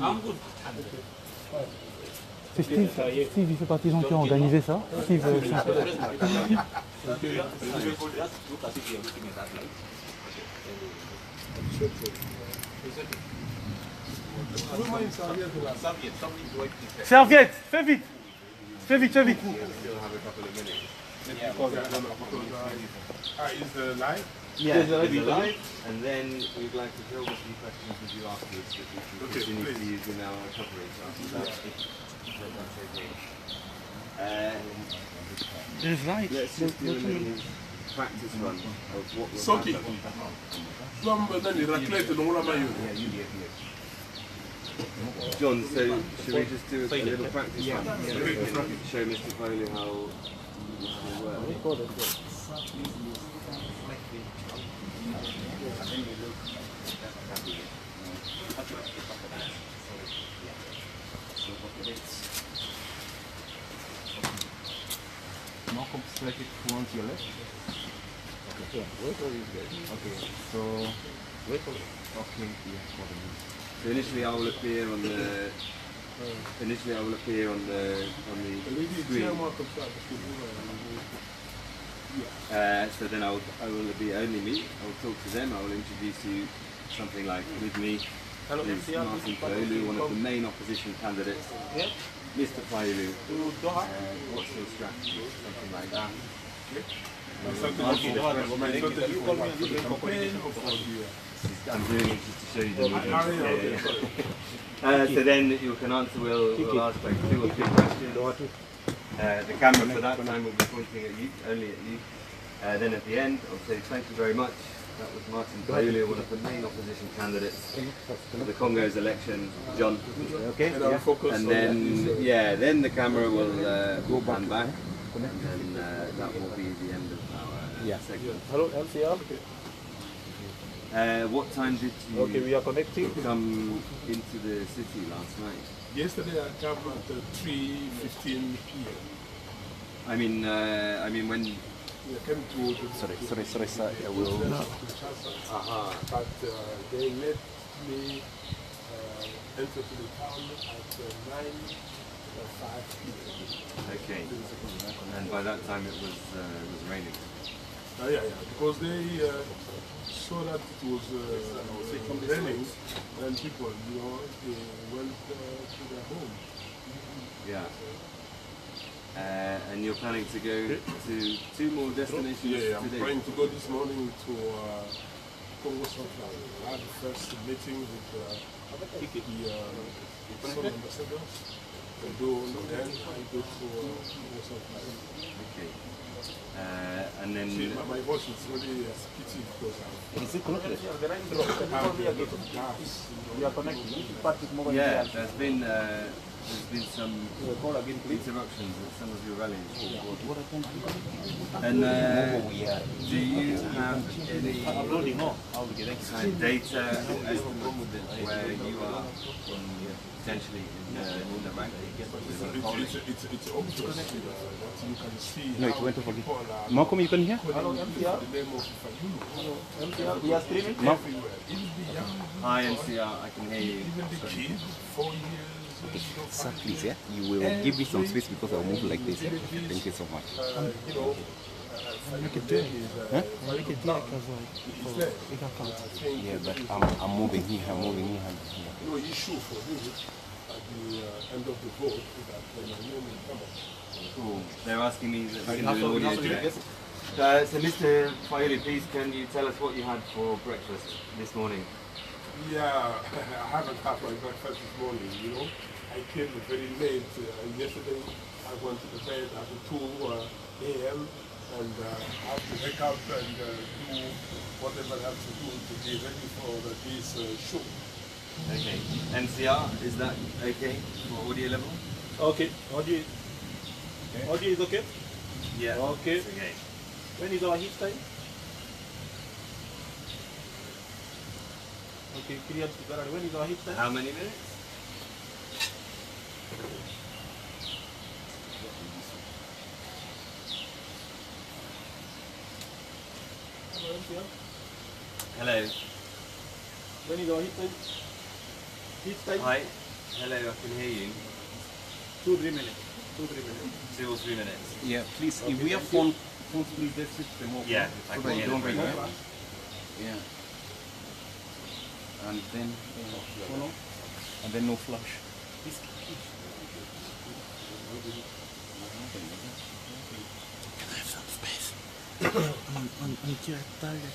I'm good. C'est Steve, Steve, il fait partie des gens qui ont organisé ça. Steve, c'est un peu... Serviette, fais vite. Fais vite, fais vite. Is the live? Yeah, it's live, and then we'd like to field a few questions with you afterwards that we can continue to use in our coverage after that. That's okay. There's light. Let's just do a little practice run of what will Soki. happen. John, so should we just do a little practice run? So we can show Mr. Fayulu how it works. Malcolm, select it towards your left. Okay. Yeah, wait for these guys. Okay, so wait for it. Okay, yeah, for the news. So initially I will appear on the screen. So then I will be only me. I will talk to them. I will introduce you something like with me. Is Martin Fayulu, one of the main opposition candidates. Yeah. Mr. Fayulu, what's your strategy? Something like that. I'm doing it just to show you the movement. So then you can answer, we'll ask like 2 or 3 questions. The camera for that time will be pointing at you, only at you. Then at the end, I'll say thank you very much. That was Martin Fayulu, one of the main opposition candidates for the Congo's election, John. Okay. And then, then the camera will pan back, and then that will be the end of our segment. Hello, LCR. What time did you We are connecting. come into the city last night? Yesterday I came at 3:15 p.m. I mean when. I came to Sorry, sir. I will. But they let me enter to the town at 9:05 p.m. Okay. And by that time it was raining. Because they saw that it was raining, and people, they went to their home. Yeah. And you're planning to go to 2 more destinations today? I'm trying to go this morning to Congo Central. I had the first meeting with the Sun ambassadors. Then I go to Congo Central. Okay. And then... my voice is really spitty because Is it connected? We are connected. Yeah, there's been some interruptions at some of your rallies. And do you have any data estimates where you are potentially in the rank? it's obvious that you can see No, it went over. Malcolm, you can hear? calling the name of Fayulu We are streaming. everywhere. Even the young, Hi NCR, I can hear you. even the kids, 4 years. Sir, please, yeah? You will give me some space because I'll move like this. Yeah? Thank you so much. Make it big. Make it big because Yeah, but I'm moving here, Issue for him at the end of the vote that my name will come up. Cool. They're asking me that we can do an audio check. So Mr. Fayulu, please can you tell us what you had for breakfast this morning? Yeah, I haven't had my breakfast this morning, I came very late. Yesterday I went to the bed at 2 a.m. and I have to wake up and do whatever I have to do to be ready for this show. Okay. NCR, is that okay for audio level? Okay. Audio is okay? Yeah. Okay. Okay. When is our hit time? Okay, when is our hit time? How many minutes? Hello, MCR. Hello. When is our hit time? Heat time? Hi. Hello, I can hear you. 2-3 minutes. 2-3 minutes. 2 or 3 minutes. Yeah, please, if we have phones, please just switch them off. Yeah, so I that can you hear don't them. ring, right? Yeah. And then phone off, and then no flash. Can I have some space? on direct target.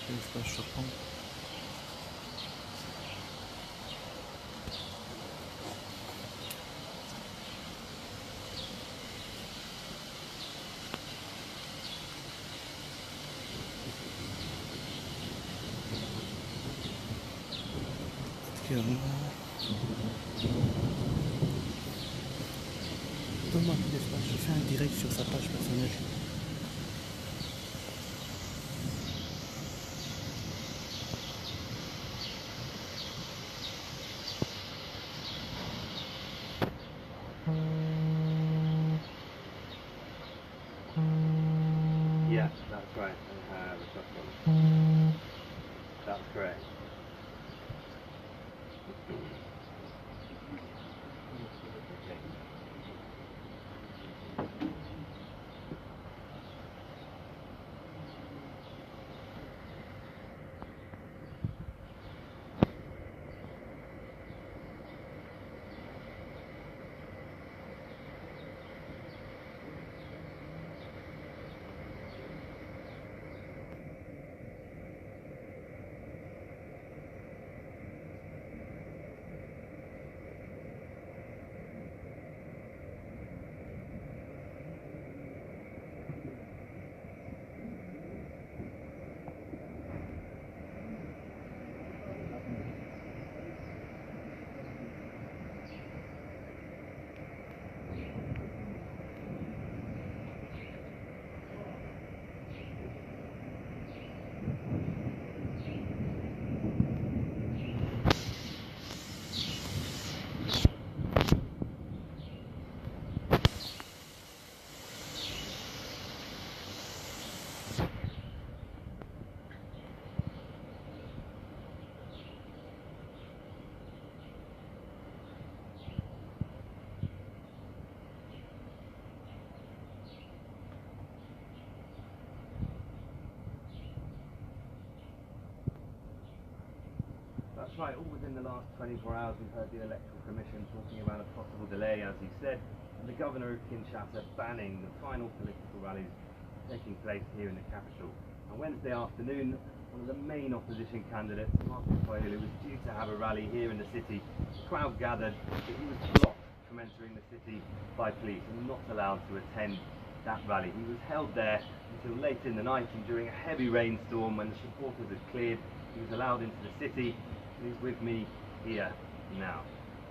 C'est pas choquant. Donne-moi un peu d'espace, je fais un direct sur sa page personnelle. Yeah, that's right. I have a shotgun. That's correct. That's right, all within the last 24 hours we've heard the Electoral Commission talking about a possible delay, as he said, and the Governor of Kinshasa banning the final political rallies taking place here in the capital. On Wednesday afternoon, one of the main opposition candidates, Fayulu, was due to have a rally here in the city. The crowd gathered, but he was blocked from entering the city by police and not allowed to attend that rally. He was held there until late in the night, and during a heavy rainstorm when the supporters had cleared, he was allowed into the city. He's with me here now.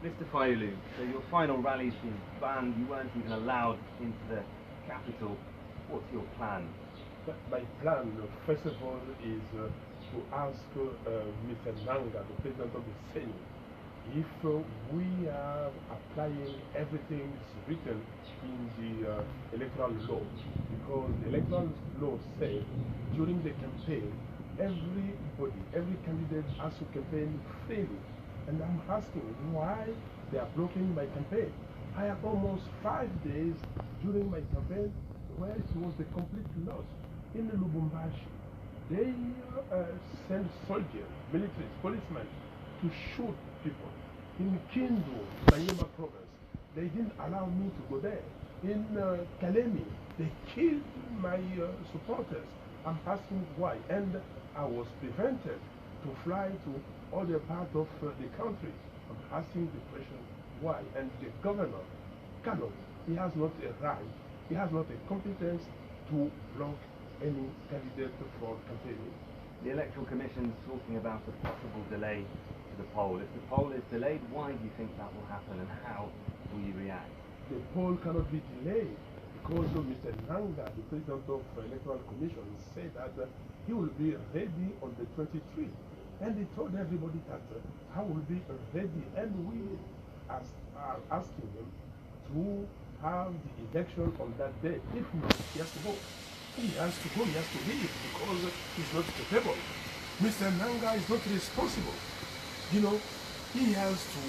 Mr. Fayulu, so your final rally's been banned, you weren't even allowed into the capital. What's your plan? My plan, first of all, is to ask Mr. NAANGA, the President of the Senate, if we are applying everything written in the electoral law, because the electoral law says during the campaign, everybody, every candidate has to campaign freely. And I'm asking why they are blocking my campaign. I have almost 5 days during my campaign where it was a complete loss. In Lubumbashi, they sent soldiers, militaries, policemen to shoot people. In Kindu, Manyema province, they didn't allow me to go there. In Kalemi, they killed my supporters. I'm asking why, and I was prevented to fly to other parts of the country. I'm asking the question why, and the governor cannot. He has not a right. He has not a competence to block any candidate for campaigning. The Electoral Commission is talking about a possible delay to the poll. If the poll is delayed, why do you think that will happen, and how will you react? The poll cannot be delayed because Mr. NAANGA, the president of the Electoral Commission, said that he will be ready on the 23rd. And he told everybody that I will be ready, and we are asking him to have the election on that day. If not, he has to go. He has to go, he has to leave because he's not capable. Mr. NAANGA is not responsible. You know, he has to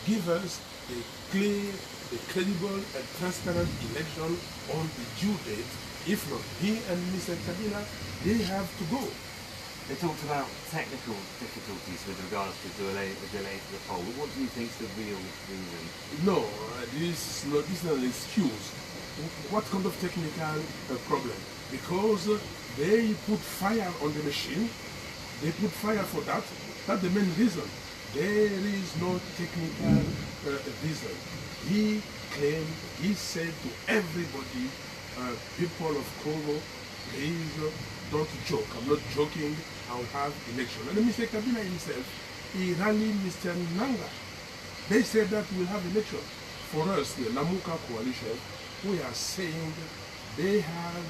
give us a clear, a credible and transparent election on the due date. If not, he and Mr. Kabila, they have to go. They talked about technical difficulties with regards to a delay to the poll. What do you think is the real reason? No, this is not an excuse. What kind of technical problem? Because they put fire on the machine. They put fire for that. That's the main reason. There is no technical reason. He claimed, he said to everybody, people of Congo, please don't joke. I'm not joking. I'll have election. And Mr. Kabila himself, he rallied Mr. NAANGA. They said that we'll have election. For us, the Lamuka coalition, we are saying they have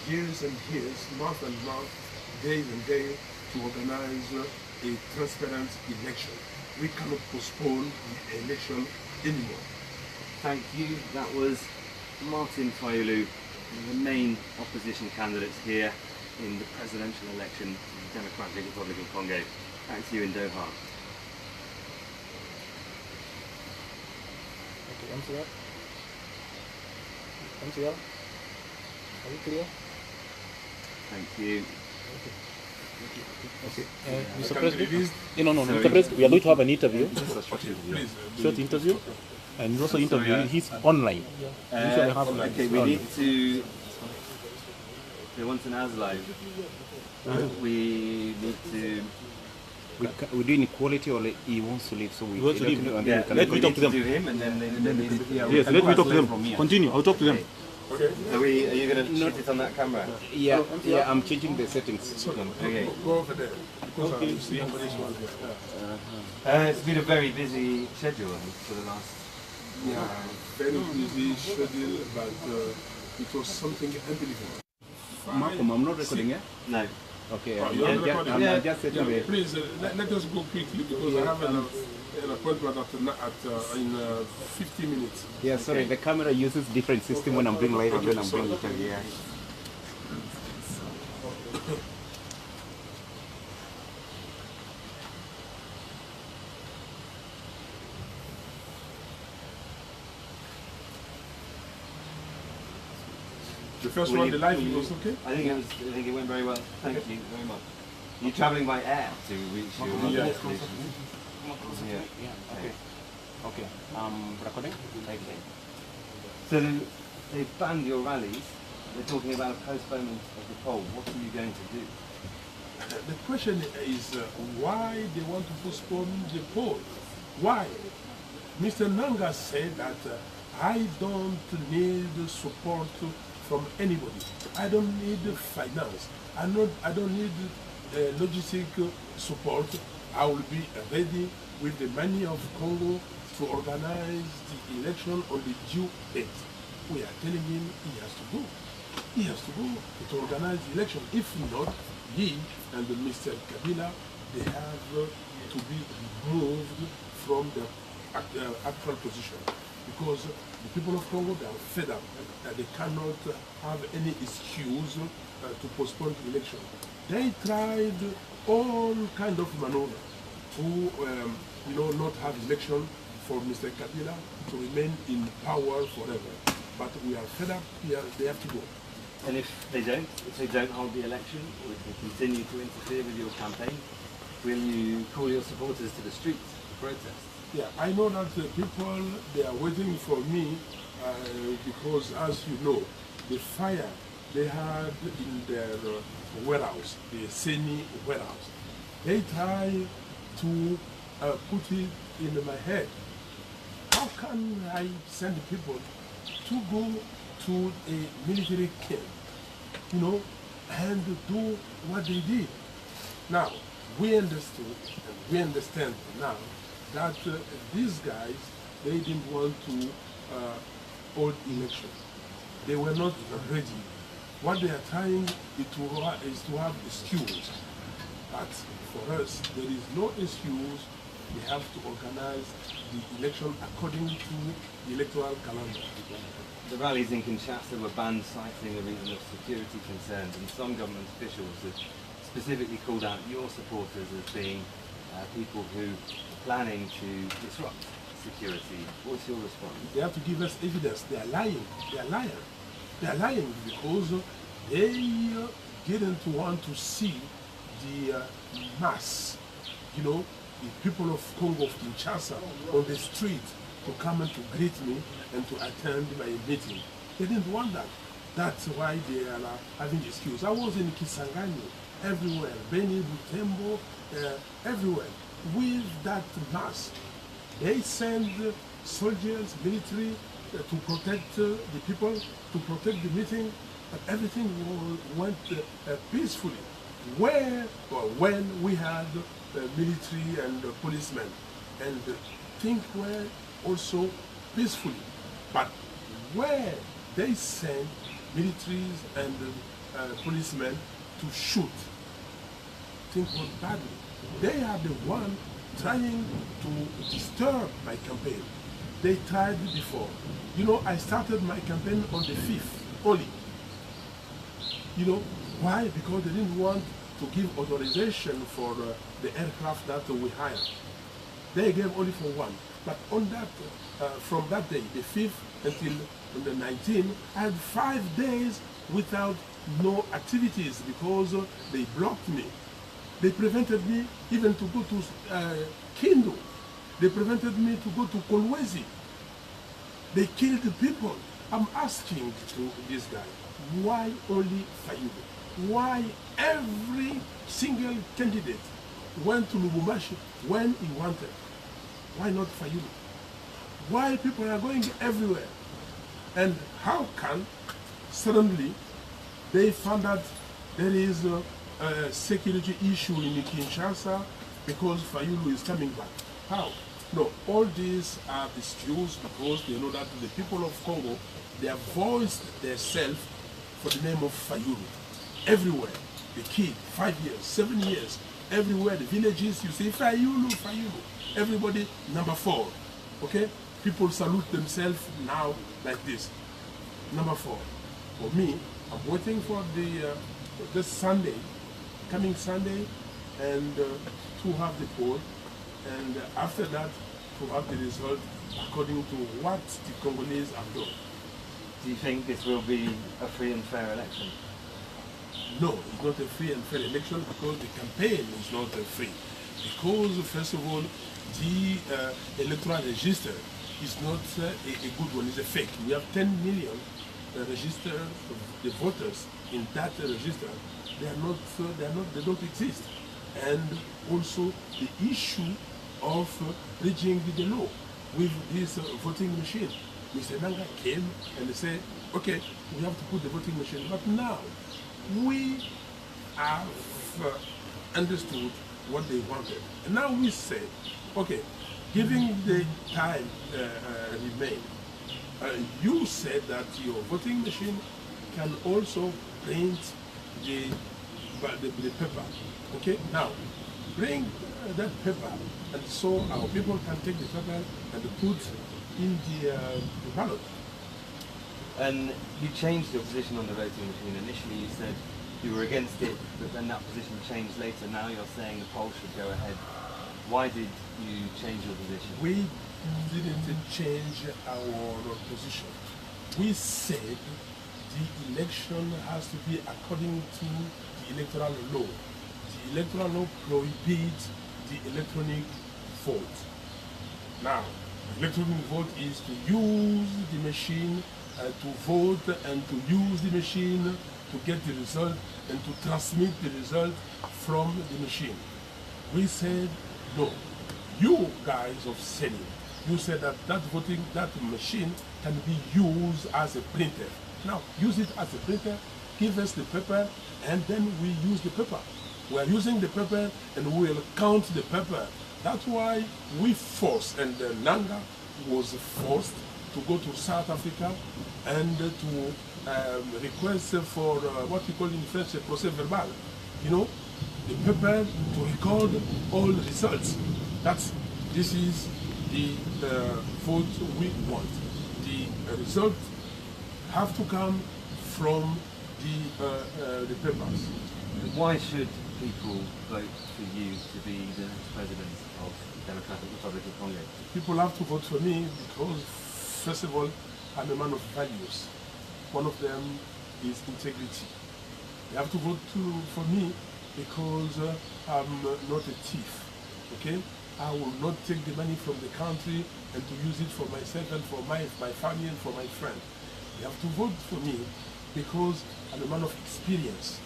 years and years, month and month, days and days to organize a transparent election. We cannot postpone the election anymore. Thank you. That was Martin Fayulu, the main opposition candidates here in the presidential election in the Democratic Republic of Congo. Back to you in Doha. Okay, MCL. MCL. Are you clear? Thank you. Okay. Mr. President? No, Mr. President, we are going to have an interview. Short interview. And also interview. He's online. Okay, we need to. They want an as live. We need to. We're doing equality, or he wants to leave, so we want to leave. Yeah, let me talk to them. Him and then yes, let me talk to them. Continue. I'll talk to them. Okay. Are you going to shoot it on that camera? Yeah, I'm changing the settings. Okay. Go over there. Because I see this one here. It's been a very busy schedule for the last. Very busy schedule, but it was something unbelievable. Malcolm, I'm not recording, yeah? No. Okay, I'm just setting it. Please, let us go quickly because I have an appointment in 50 minutes. Yeah, sorry, the camera uses different system when I'm doing live and when I'm doing it. Yeah. The first one, the live was okay? I think it went very well. Thank you very much. You're travelling by air to reach your destination. Yeah. Okay. Recording? Okay. So they banned your rallies. They're talking about a postponement of the poll. What are you going to do? The question is why they want to postpone the poll. Why? Mr. NAANGA said that I don't need support from anybody. I don't need finance. I don't need logistic support. I will be ready with the money of Congo to organize the election on the due date. We are telling him he has to go. He has to go to organize the election. If not, he and Mr. Kabila, they have to be removed from the actual position. Because the people of Congo, they are fed up that they cannot have any excuse to postpone the election. They tried all kind of maneuver to not have election for Mr. Kabila to remain in power forever. but we are fed up. They have to go. And if they don't hold the election, or if they continue to interfere with your campaign, will you call your supporters to the streets to protest? Yeah, I know that the people, they are waiting for me because, as you know, the fire they had in their warehouse, the semi-warehouse, they try to put it in my head. How can I send people to go to a military camp, you know, and do what they did? Now, we understood and we understand now that these guys, they didn't want to hold elections. They were not ready. What they are trying is to have excuse. But for us, there is no excuse. We have to organize the election according to the electoral calendar. The rallies in Kinshasa were banned citing a reason of security concerns, and some government officials have specifically called out your supporters as being people who are planning to disrupt security. What's your response? They have to give us evidence. They are lying. They are liars. They are lying because they didn't want to see the mass, you know, the people of Congo, of Kinshasa, on the street to come and to greet me and to attend my meeting. They didn't want that. That's why they are having excuse. I was in Kisangani, everywhere, Beni, Butembo, everywhere, with that mass. They send soldiers, military, to protect the people, to protect the meeting, but everything went peacefully. When we had military and policemen, and things were also peacefully. But where they send militaries and policemen to shoot, things went badly. They are the one trying to disturb my campaign. They tried before. You know, I started my campaign on the 5th only. You know, why? Because they didn't want to give authorization for the aircraft that we hired. They gave only for one. But on that, from that day, the 5th until the 19th, I had 5 days without no activities because they blocked me. They prevented me even to go to Kindu. They prevented me to go to Kolwezi. They killed the people. I'm asking to this guy, why only Fayulu? Why every single candidate went to Lubumbashi when he wanted? Why not Fayulu? Why people are going everywhere? And how can suddenly they found out there is a security issue in Kinshasa because Fayulu is coming back? How? No, all these are excuse because they know that the people of Congo, they have voiced themselves for the name of Fayulu. Everywhere, the kid, 5 years, 7 years, everywhere, the villages, you say Fayulu, Fayulu. Everybody, number 4, okay? People salute themselves now like this. Number 4. For me, I'm waiting for this Sunday, coming Sunday, and to have the poll, and after that, to have the result according to what the Congolese have done. Do you think this will be a free and fair election? No, it's not a free and fair election because the campaign is not free. Because, first of all, the electoral register is not a good one, it's a fake. We have 10 million registered the voters in that register. They don't exist. And also the issue of reaching the law with this voting machine. Mr. NAANGA came and they said, okay, we have to put the voting machine. But now, we have understood what they wanted. And now we say, okay, giving the time remain, you said that your voting machine can also print the paper. Okay, now bring that paper, and so our people can take the paper and put in the ballot. And you changed your position on the voting machine. Initially you said you were against it, but then that position changed later. Now you're saying the poll should go ahead. Why did you change your position? We didn't change our position. we said the election has to be according to the electoral law. The electoral law prohibits the electronic vote. Now, electronic vote is to use the machine to vote and to use the machine to get the result and to transmit the result from the machine. We said, no. You guys of Senate, you said that that machine can be used as a printer. Now, use it as a printer, give us the paper, and then we use the paper. We are using the paper and we will count the paper. That's why we forced, and NAANGA was forced to go to South Africa and to request for what we call in French a procès verbal. You know, the paper to record all results. This is the vote we want. The result have to come from the papers. Why should people vote for you to be the president of the Democratic Republic of Congo? People have to vote for me because, first of all, I'm a man of values. One of them is integrity. They have to vote for me because I'm not a thief. Okay? I will not take the money from the country and to use it for myself and for my family and for my friends. They have to vote for me because I'm a man of experience.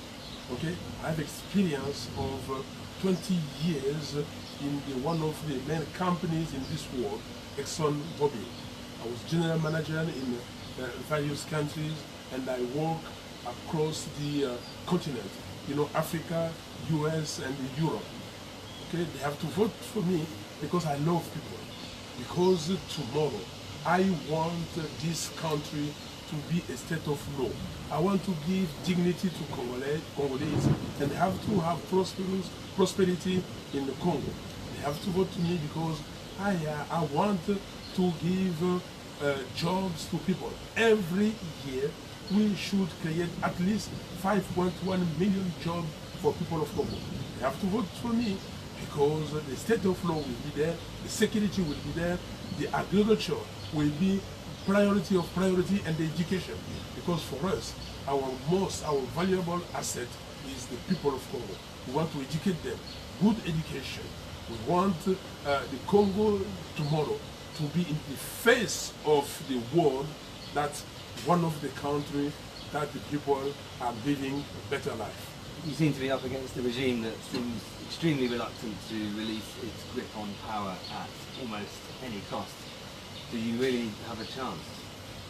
Okay? I have experience of 20 years in one of the main companies in this world, ExxonMobil. I was general manager in various countries, and I work across the continent, you know, Africa, US, and Europe. Okay, they have to vote for me because I love people. Because tomorrow, I want this country to be a state of law. I want to give dignity to Congolese, and they have to have prosperity in the Congo. They have to vote to me because I want to give jobs to people. Every year, we should create at least 5.1 million jobs for people of Congo. They have to vote for me because the state of law will be there, the security will be there, the agriculture will be priority of priority, and the education. Because for us, our valuable asset is the people of Congo. We want to educate them, good education. We want the Congo tomorrow to be in the face of the world, that's one of the countries that the people are living a better life. You seem to be up against a regime that seems extremely reluctant to release its grip on power at almost any cost. Do you really have a chance?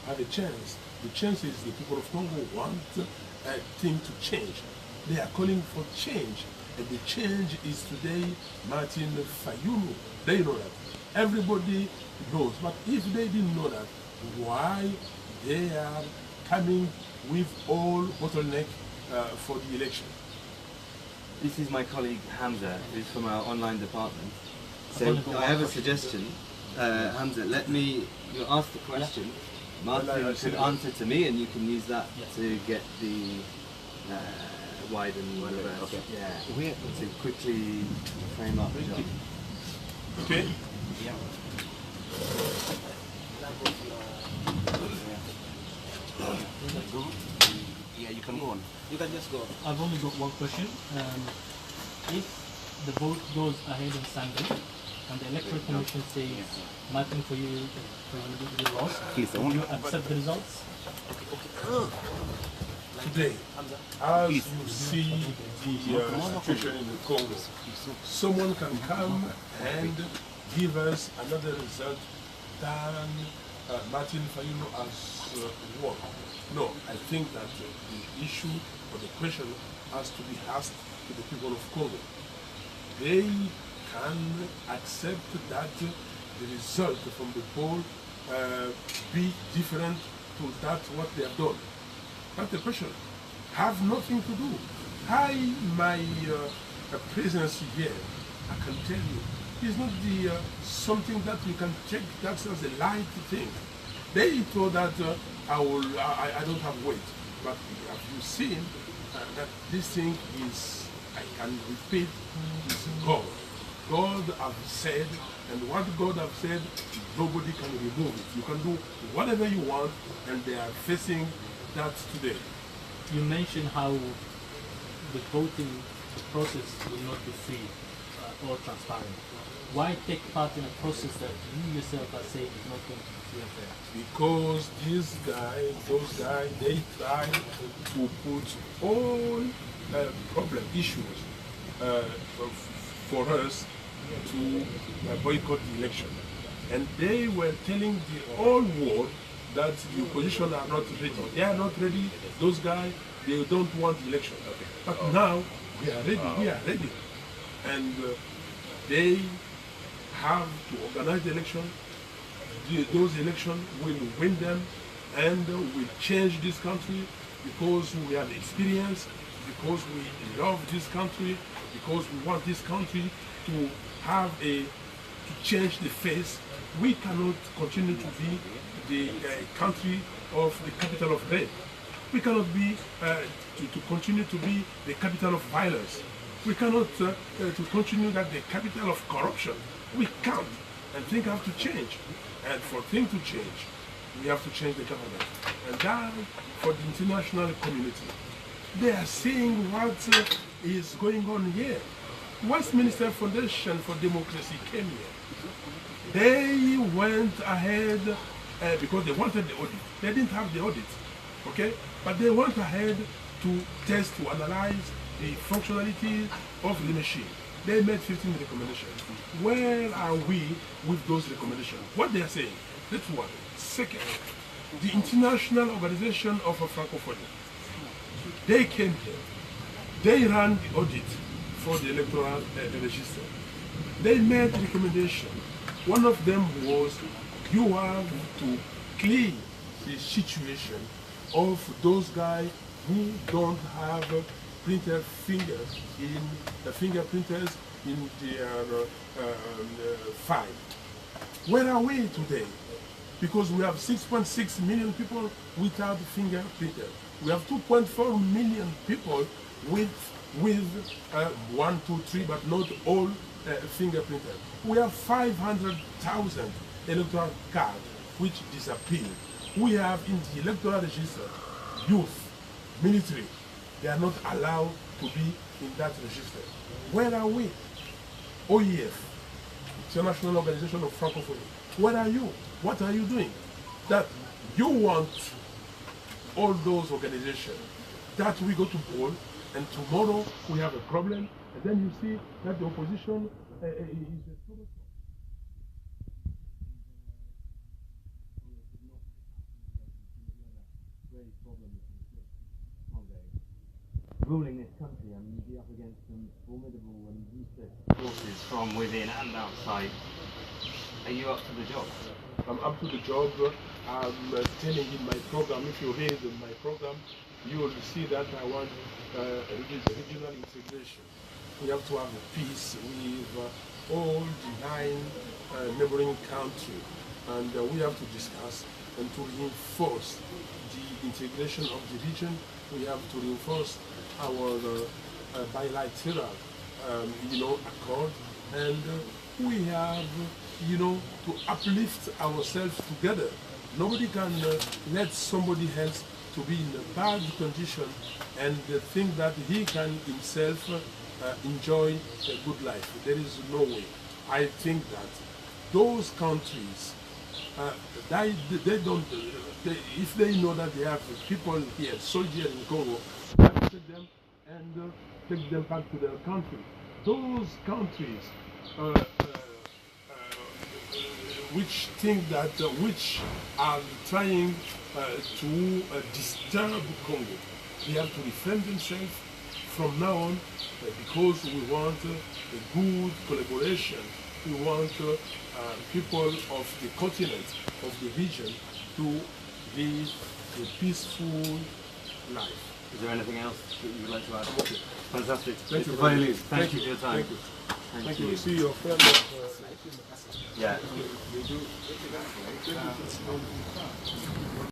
I have a chance. The chance is the people of Congo want a thing to change. They are calling for change. And the change is today Martin Fayulu. They know that. Everybody knows. But if they didn't know that, why they are coming with all bottleneck for the election? This is my colleague Hamza, who's from our online department. So I have a suggestion. Hamza, you ask the question. Martin should answer to me, and you can use that to get the widen whatever. Okay. Yeah. To quickly frame up. Okay. Yeah. Yeah, you can go on. You can just go. I've only got one question. If the vote goes ahead on Sunday, and the Electoral Commission says nothing for you lost, will you accept the results? Today, as you see the situation in the Congo, someone can come and give us another result than Martin Fayulu has won. No, I think that the issue or the question has to be asked to the people of Congo. They can accept that the result from the poll be different to that what they have done. But the question have nothing to do. My presence here, I can tell you, is not the something that you can check that's as a light thing. They thought that I don't have weight, but have you seen that this thing is, I can repeat, is God. God has said, and what God has said, nobody can remove it. You can do whatever you want, and they are facing that today. You mentioned how the voting process will not be free or transparent. Why take part in a process that you yourself are saying is not going to be free and fair? Because these guys, those guys, they try to put all problem issues for us to boycott the election. And they were telling the whole world that the opposition are not ready. They are not ready. Those guys, they don't want the election. But now we are ready. We are ready. And they have to organize the election. Those elections will win them and will change this country because we have experience, because we love this country, because we want this country to have to change the face. We cannot continue to be the country of the capital of rape. We cannot be to continue to be the capital of violence. We cannot to continue that the capital of corruption. We can't, and things have to change. And for things to change, we have to change the government. And that for the international community. They are seeing what is going on here. Westminster Foundation for Democracy came here. They went ahead because they wanted the audit. They didn't have the audit, okay? But they went ahead to test, to analyze the functionality of the machine. They made 15 recommendations. Where are we with those recommendations? What they are saying, that's one. Second, the International Organization of Francophonie, they came here. They ran the audit for the electoral register. They made recommendations. One of them was you have to clean the situation of those guys who don't have printer fingers in the fingerprinters in their file. Where are we today? Because we have 6.6 million people without fingerprinters. We have 2.4 million people with 1, 2, 3, but not all fingerprinters. We have 500,000 electoral cards which disappear. We have in the electoral register youth, military. They are not allowed to be in that register. Where are we? OEF, International Organization of Francophonie. Where are you? What are you doing? That you want all those organizations that we go to poll, and tomorrow we have a problem, and then you see that the opposition is ruling this country, I mean, you'd be up against some formidable and useless forces from within and outside. Are you up to the job? I'm up to the job. I'm telling in my program, if you read my program, you will see that I want regional integration. We have to have a peace with all the 9 neighboring countries, and we have to discuss and to reinforce the integration of the region. We have to reinforce our bilateral, accord, and we have, to uplift ourselves together. Nobody can let somebody else to be in a bad condition and think that he can himself enjoy a good life. There is no way. I think that those countries, if they know that they have people here, soldiers in Congo, they have to take them and take them back to their country. Those countries which think that, which are trying to disturb Congo, they have to defend themselves from now on because we want a good collaboration. We want people of the continent, of the region, to live a peaceful life. Is there anything else that you would like to add? Okay. Fantastic. Thank you. Thank you for your time. Thank you. See your friend. Yeah.